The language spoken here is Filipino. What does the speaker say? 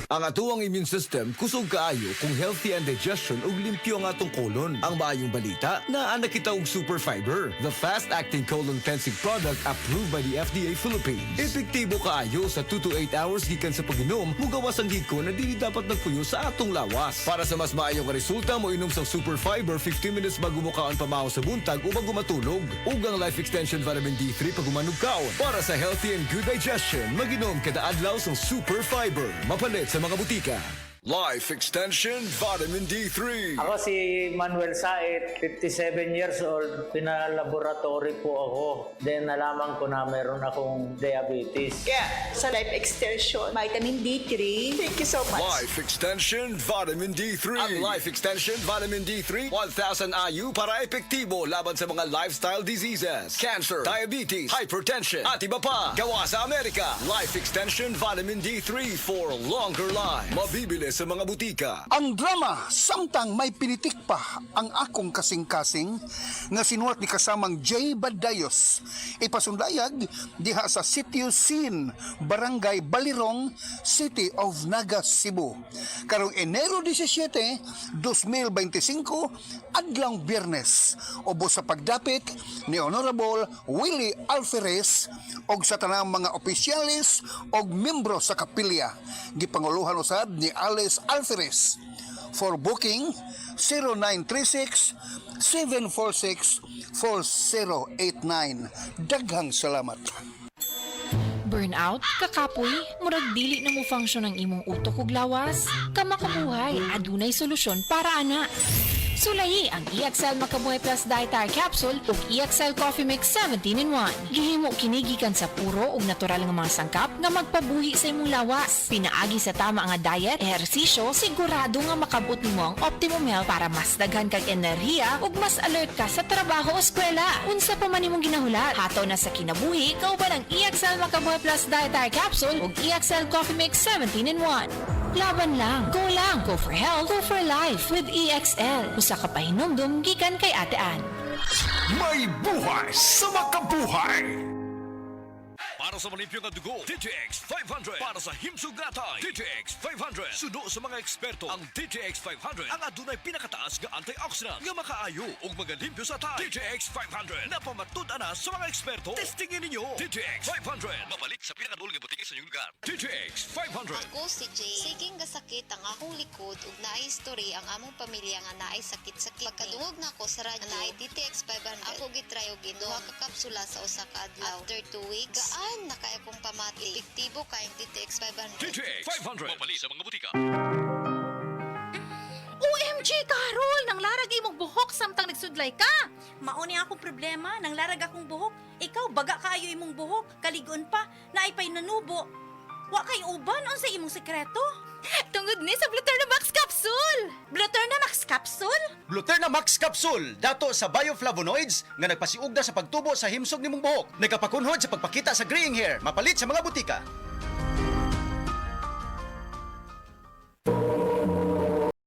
Ang atuang immune system kusog kaayo kung healthy and digestion ug limpyo ang atong kolon. Ang maayong balita, naa na kita og super fiber, the fast-acting colon cleansing product approved by the FDA Philippines. Epektibo kaayo sa 2 to 8 hours gikan sa pag-inom, mugawas ang hiko na dili dapat nagpuyo sa atong lawas. Para sa mas maayong resulta mo inom sa super fiber 15 minutes bago mo kaon pamahaw sa buntag o bago matulog. Ug ang Life Extension Vitamin D3 pag umanog kaon. Para sa healthy and good digestion, mag-inom kada adlaw sa super fiber. Mapalit sa mga butika. Life Extension Vitamin D3. Ako si Manuel Said, 57 years old. Pinalaboratory po ako. Then nalaman ko na meron akong diabetes. Kaya sa Life Extension, Vitamin D3, thank you so much. Life Extension Vitamin D3. Ang Life Extension Vitamin D3, 1,000 IU para epektibo laban sa mga lifestyle diseases, cancer, diabetes, hypertension, at iba pa. Gawa sa Amerika. Life Extension Vitamin D3 for longer life. Mabibili sa mga butika. Ang drama, samtang may pinitik pa ang akong kasing-kasing nga sinulat ni kasamang J. Badayos. Ipasundayag diha sa Sitio Sin, Barangay Balirong, City of Naga, Cebu. Karong Enero 17, 2025, adlang Biyernes, ubos sa pagdapit ni Honorable Willie Alferez og sa tanang mga opisyalis og membro sa kapilya. Gipanguluhan usab ni Alice Alferez. For booking, 0936-746-4089. Daghang salamat. Burnout, kakapoy, murag dili na mo function ang imong utok ug lawas. Kamakabuhay, adunay solusyon para ana. Sulayi ang EXL Makabuhay Plus Dietary Capsule ug EXL Coffee Mix 17-in-1. Gihimo kinigikan sa puro ug natural nga mga sangkap nga magpabuhi sa imong lawas. Pinaagi sa tama nga diet, ehersisyo, sigurado nga makabot nimo ang optimum health para mas daghan kag enerhiya ug mas alert ka sa trabaho o eskwela. Unsa pa man imong ginahulat, hataw na sa kinabuhi, kauban ang EXL Makabuhay Plus Dietary Capsule ug EXL Coffee Mix 17-in-1. Laban lang, go for health, go for life with EXL. Usa ka pahinumdum gikan kay Ate Ann. May buhay sa makabuhay! Para sa malimpyo nga dugo, DTX 500. Para sa himsugatay, DTX 500. Suno sa mga eksperto, ang DTX 500 ang adunay pinakataas nga antioxidant nga makaayo ug magalimpyo sa tay. DTX 500 napamatud-an na sa mga eksperto. Testingin ninyo DTX 500. Mapalit sa pinakadul nga butiki sa inyong lugar. DTX 500. Ako si Jay. Siging gasakit ang akong likod ug naay history ang among pamilya nga naay sakit-sakit. Pagkadungog na ko sa radyo, naay DTX 500. Ako gitry og duha ka kapsula sa usa ka adlaw. After 2 weeks, gaan na kaya kong pamati. Epektibo kayong DTX 500. DTX 500. Mapalit sa mga butika. OMG, Carol! Nang larag imong buhok samtang nagsudlay ka! Mauni akong problema, nang larag akong buhok. Ikaw, baga kaayo imong buhok, kaligon pa, naipay nanubo. Wa kay uban, unsa imong sekreto? Tungod ni sa Bluterna Max Capsule! Bluterna Max Capsule? Bluterna Max Capsule, dato sa bioflavonoids nga nagpasiugda sa pagtubo sa himsog nimong buhok. Nagapakunhod sa pagpakita sa graying hair, mapalit sa mga butika.